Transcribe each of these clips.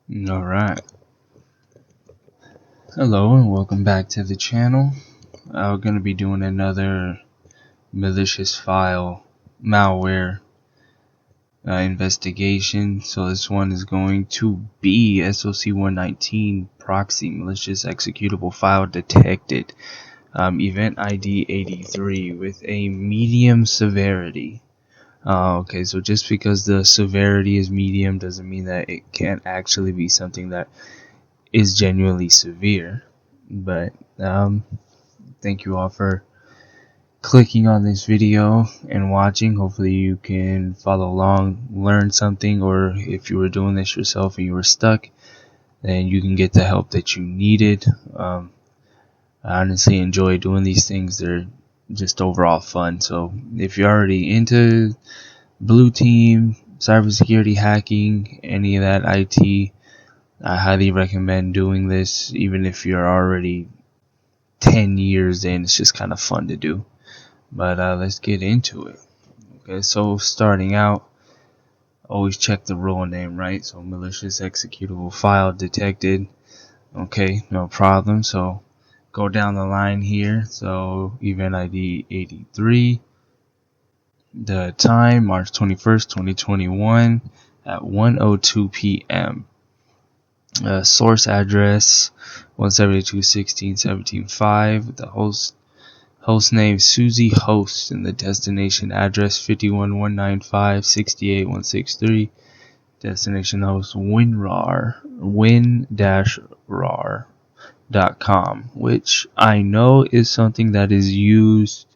Alright, hello and welcome back to the channel. We're going to be doing another malicious file malware investigation. So this one is going to be SOC 119 proxy malicious executable file detected, event ID 83 with a medium severity. Okay, so just because the severity is medium doesn't mean that it can't actually be something that is genuinely severe. But thank you all for clicking on this video and watching. Hopefully you can follow along, learn something, or if you were doing this yourself and you were stuck, then you can get the help that you needed. I honestly enjoy doing these things. They're just overall fun. So if you're already into blue team, cybersecurity, hacking, any of that IT, I highly recommend doing this. Even if you're already 10 years in, it's just kind of fun to do. But let's get into it. Okay, so starting out, always check the role name, right? So malicious executable file detected. Okay, no problem. So go down the line here. So event ID 83. The time, March 21st, 2021 at 1:02 p.m. Source address 172.16.17.5. The host name Susie Host, and the destination address 51.195.68.163. Destination host win-rar.com, which I know is something that is used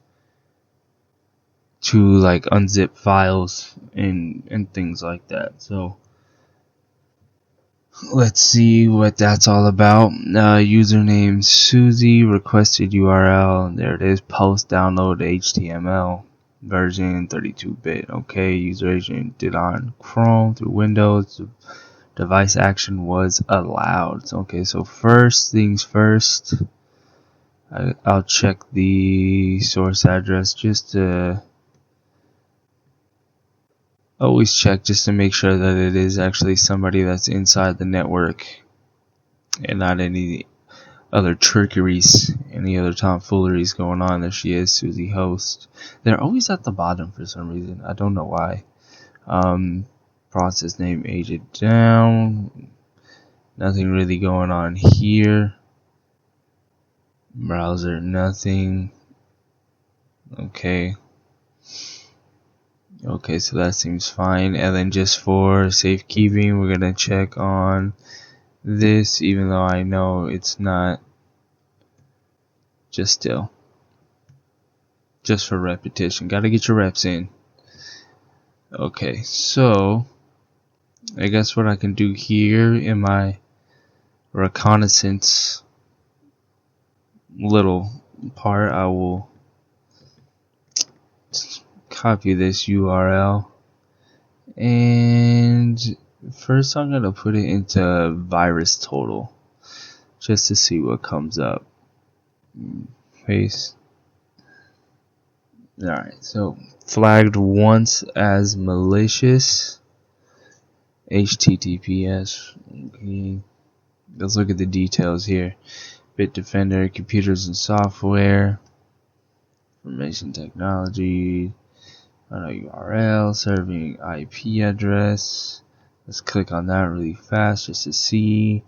to like unzip files and things like that. So let's see what that's all about. Username Susie, requested URL, there it is, post download HTML, version 32-bit. Okay, user agent did on Chrome through Windows, device action was allowed. Okay, so first things first, I'll check the source address just to always check just to make sure that it is actually somebody that's inside the network and not any other trickeries, any other tomfooleries going on. There she is, Susie Host. They're always at the bottom for some reason. I don't know why. Process name, agent down. Nothing really going on here. Browser, nothing. Okay, so that seems fine. And then just for safekeeping, we're gonna check on this, even though I know it's not. Just for repetition, gotta get your reps in. Okay, so I guess what I can do here in my reconnaissance little part, I will copy this URL, and first I'm gonna put it into VirusTotal just to see what comes up. Paste. Alright, so flagged once as malicious. HTTPS. Okay, let's look at the details here. Bitdefender, computers and software, information technology, URL, serving IP address. Let's click on that really fast just to see.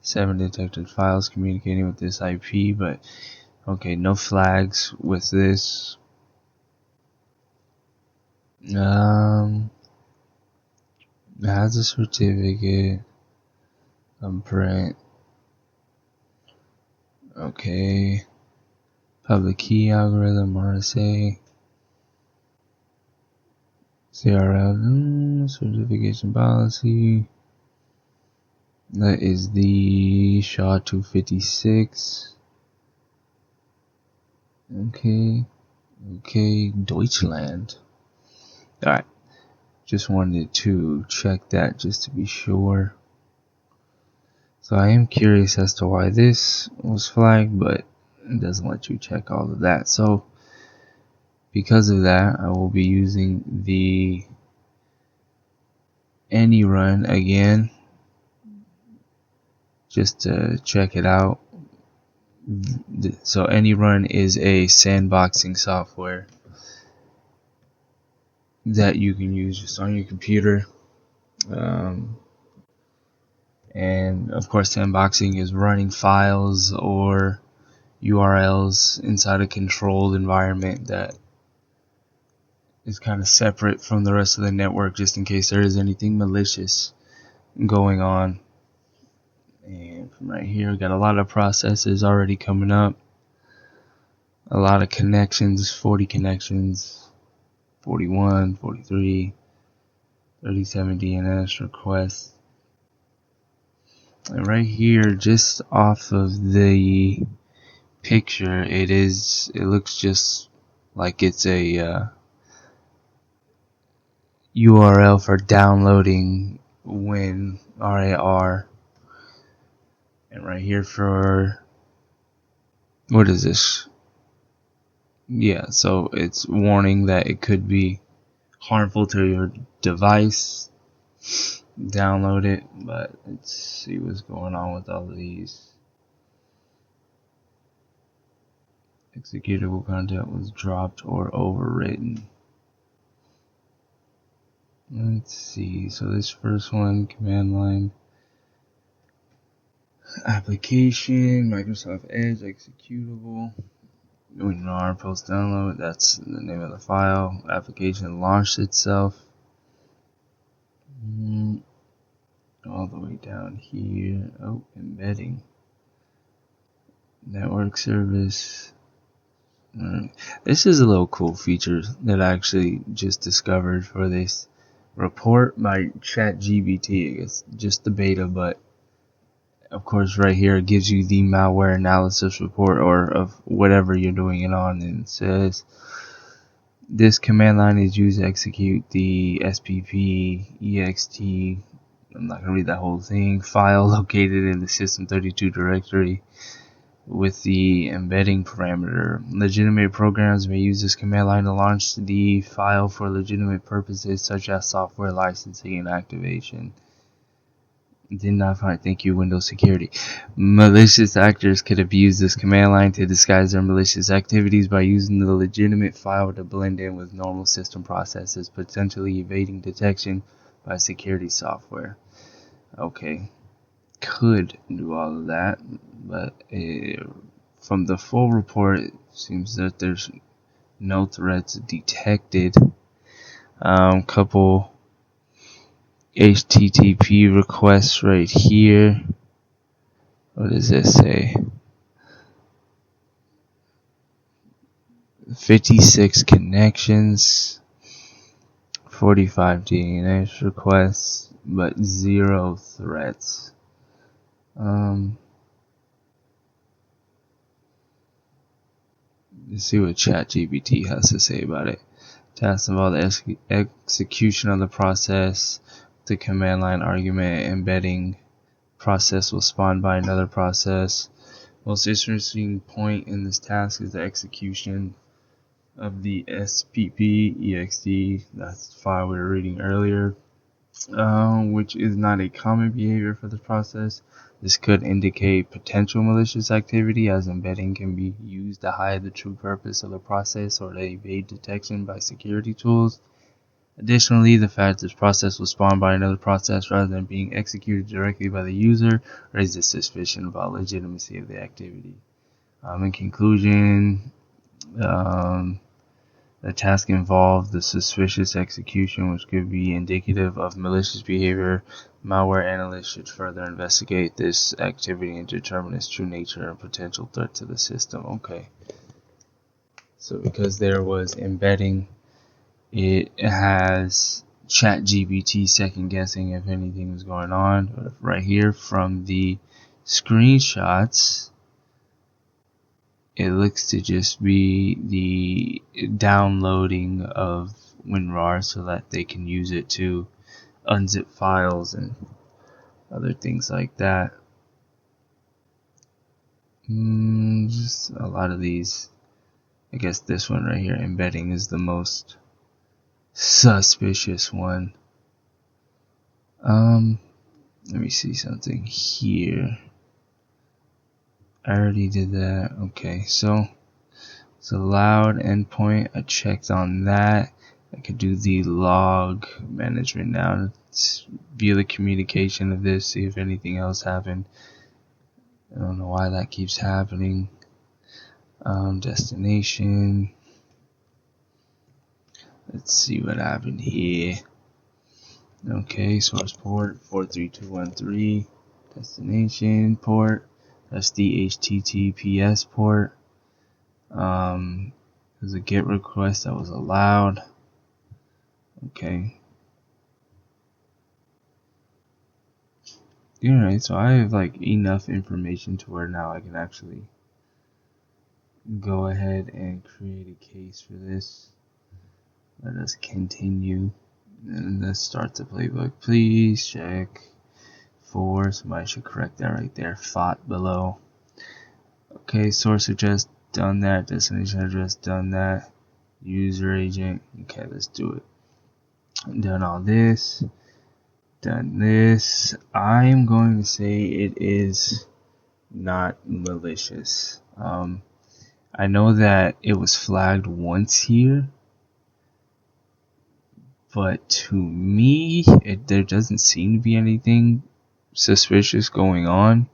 7 detected files communicating with this IP, but okay, no flags with this. It has a certificate, print. Okay, public key algorithm, RSA, CRL, certification policy. That is the SHA-256. Okay, Deutschland. Alright, just wanted to check that just to be sure. So I am curious as to why this was flagged, but it doesn't let you check all of that. So because of that, I will be using the any run again. just to check it out. So AnyRun is a sandboxing software that you can use just on your computer. And of course, sandboxing is running files or URLs inside a controlled environment that is kind of separate from the rest of the network, just in case there is anything malicious going on. And from right here, got a lot of processes already coming up, a lot of connections, 40 connections, 41, 43, 37 DNS requests. And right here, just off of the picture, it looks just like it's a URL for downloading WinRAR. And right here for, what is this? Yeah, so it's warning that it could be harmful to your device. Download it, but let's see what's going on with all of these. Executable content was dropped or overwritten. Let's see, so this first one, command line, application, Microsoft Edge, executable, WinRAR post download, that's the name of the file, application launched itself. All the way down here, embedding, network service. This is a little cool feature that I actually just discovered for this report by ChatGPT. It's just the beta, but of course right here it gives you the malware analysis report or of whatever you're doing it on, and it says this command line is used to execute the SPP ext, I'm not going to read that whole thing, file located in the system32 directory with the embedding parameter. Legitimate programs may use this command line to launch the file for legitimate purposes such as software licensing and activation. Did not find, thank you, Windows security. Malicious actors could abuse this command line to disguise their malicious activities by using the legitimate file to blend in with normal system processes, potentially evading detection by security software. Okay, could do all of that, but from the full report, it seems that there's no threats detected. Couple HTTP requests right here. What does this say? 56 connections, 45 DNS requests, but 0 threats. Let's see what ChatGPT has to say about it. Tasks involve the execution of the process. The command line argument embedding process will spawn by another process. Most interesting point in this task is the execution of the SPP ext, that's the file we were reading earlier, which is not a common behavior for the process. This could indicate potential malicious activity, as embedding can be used to hide the true purpose of the process or to evade detection by security tools. Additionally, the fact this process was spawned by another process rather than being executed directly by the user raises suspicion about legitimacy of the activity. In conclusion, the task involved the suspicious execution, which could be indicative of malicious behavior. Malware analysts should further investigate this activity and determine its true nature and potential threat to the system. Okay. So because there was embedding, it has ChatGPT second guessing if anything was going on. But right here from the screenshots, it looks to just be the downloading of WinRAR so that they can use it to unzip files and other things like that. Just a lot of these. I guess this one right here, embedding, is the most suspicious one. Let me see something here. I already did that. Okay, so it's a loud endpoint. I checked on that. I could do the log management now. Let's view the communication of this, see if anything else happened. I don't know why that keeps happening. Destination. Let's see what happened here. Okay, source port 43213. Destination port. That's the HTTPS port. There's a GET request that was allowed. Okay. Alright, so I have like enough information to where now I can actually go ahead and create a case for this. Let us continue. And let's start the playbook. Please check for, somebody should correct that right there, FOT below. Okay, source address, done that. Destination address, done that. User agent, okay, let's do it. Done all this. Done this. I'm going to say it is not malicious. I know that it was flagged once here, but to me, there doesn't seem to be anything suspicious going on.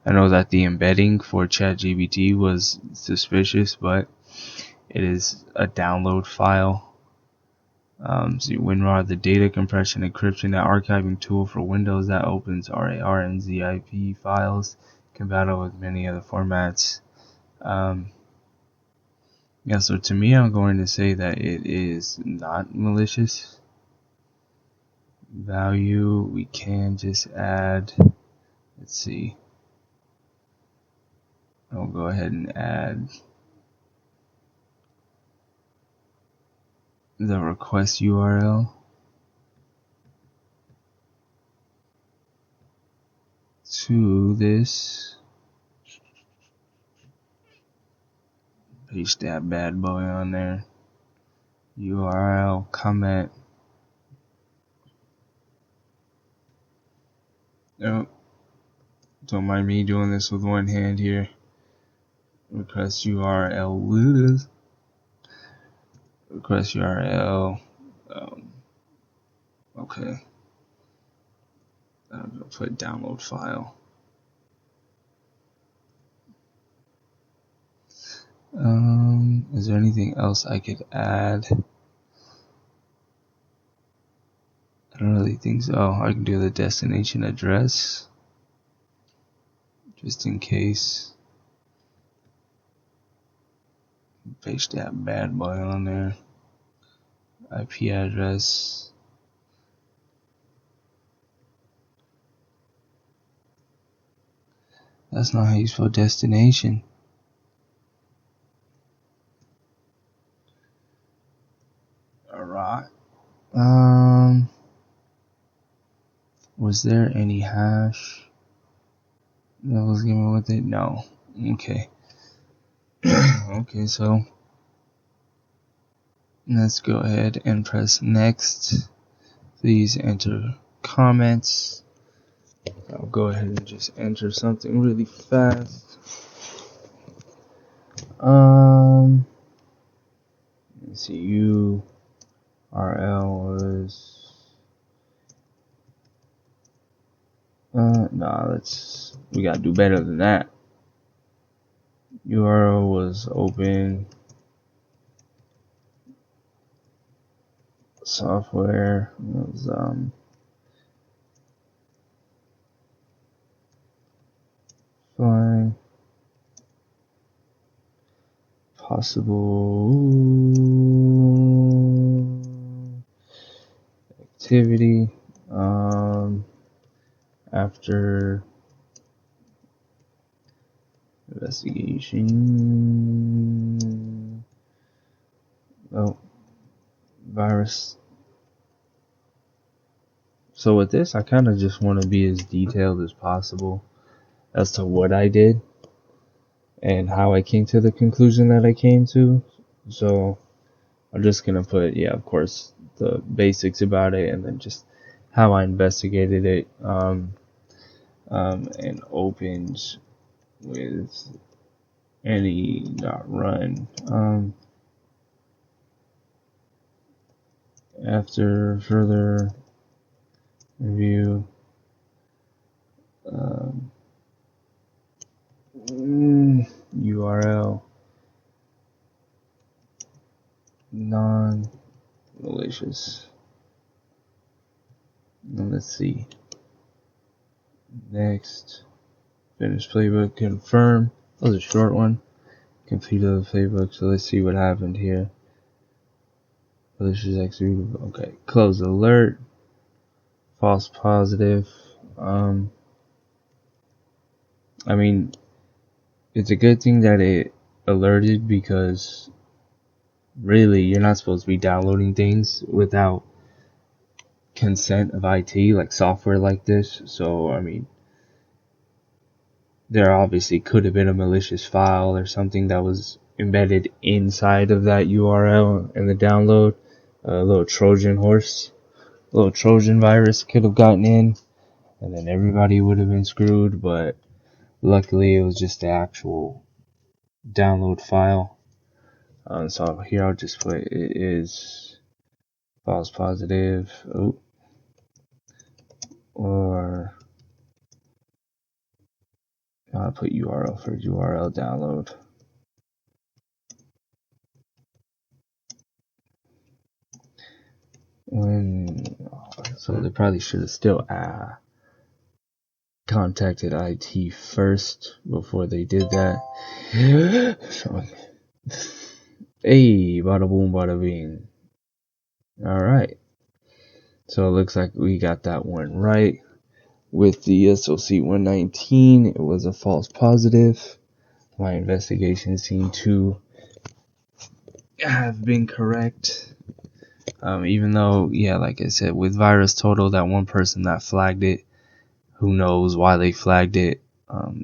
I know that the embedding for ChatGPT was suspicious, but it is a download file. So WinRAR, the data compression, encryption, and archiving tool for Windows that opens RAR and ZIP files, compatible with many other formats. Yeah, so to me, I'm going to say that it is not malicious. Value, we can just add, let's see. I'll go ahead and add the request URL to this. Paste that bad boy on there. URL, comment. Oh, don't mind me doing this with one hand here. Request URL. Request URL. Okay. I'm gonna put download file. Is there anything else I could add? I don't really think so. I can do the destination address, just in case. Paste that bad boy on there. IP address. That's not how you spell destination. Alright. Was there any hash that was given with it? No. Okay. Okay, so let's go ahead and press next. Please enter comments. I'll go ahead and just enter something really fast. Let's see, URL was we gotta do better than that. URL was open software. It was fine. Possible activity after investigation. Oh, virus. So with this, I kind of just want to be as detailed as possible as to what I did and how I came to the conclusion that I came to. So I'm just gonna put, yeah, of course, the basics about it, and then just how I investigated it, and opened with any.run. After further review, URL non-malicious. Let's see. Next, finish playbook, confirm. That was a short one. Completed the playbook, so let's see what happened here. Malicious executable. Okay, close alert. False positive. I mean, it's a good thing that it alerted, because really you're not supposed to be downloading things without consent of IT, like software like this. So I mean, there obviously could have been a malicious file or something that was embedded inside of that URL and the download. A little Trojan horse, a little Trojan virus could have gotten in, and then everybody would have been screwed. But luckily it was just the actual download file. So here I'll just put it is false positive. Or I'll put URL for URL download. So they probably should have still contacted IT first before they did that. So, hey, bada boom, bada bing. Alright. So it looks like we got that one right. With the SOC 119, it was a false positive. My investigation seemed to have been correct. Even though, yeah, like I said, with Virus Total, that one person that flagged it, who knows why they flagged it.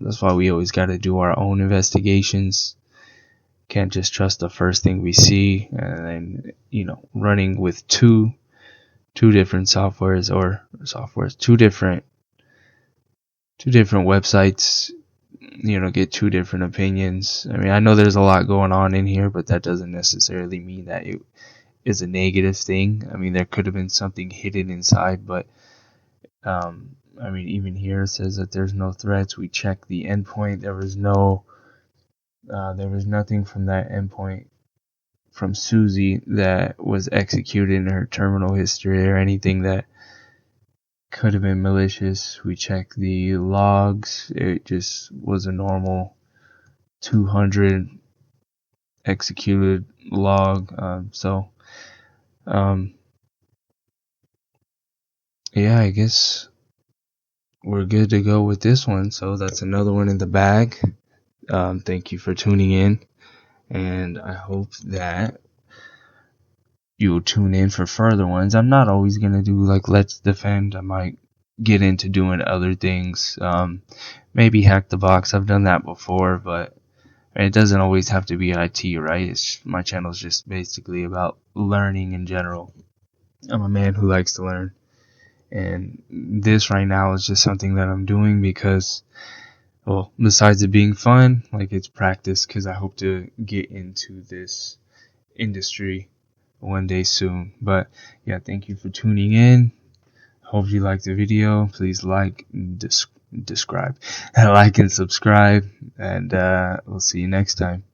That's why we always got to do our own investigations. Can't just trust the first thing we see. And then, running with two different softwares, two different websites, get two different opinions. I mean, I know there's a lot going on in here, but that doesn't necessarily mean that it is a negative thing. I mean, there could have been something hidden inside, but I mean, even here it says that there's no threats. We checked the endpoint. There was nothing from that endpoint from Susie that was executed in her terminal history or anything that could have been malicious. We checked the logs. It just was a normal 200 executed log. Yeah, I guess we're good to go with this one. So that's another one in the bag. Thank you for tuning in, and I hope that you will tune in for further ones. I'm not always gonna do like Let's Defend. I might get into doing other things. Maybe hack the box. I've done that before, but it doesn't always have to be IT, right? My channel is just basically about learning in general. I'm a man who likes to learn, and this right now is just something that I'm doing because, well, besides it being fun, like it's practice, because I hope to get into this industry one day soon. But yeah, thank you for tuning in. Hope you liked the video. Please like, like and subscribe, and we'll see you next time.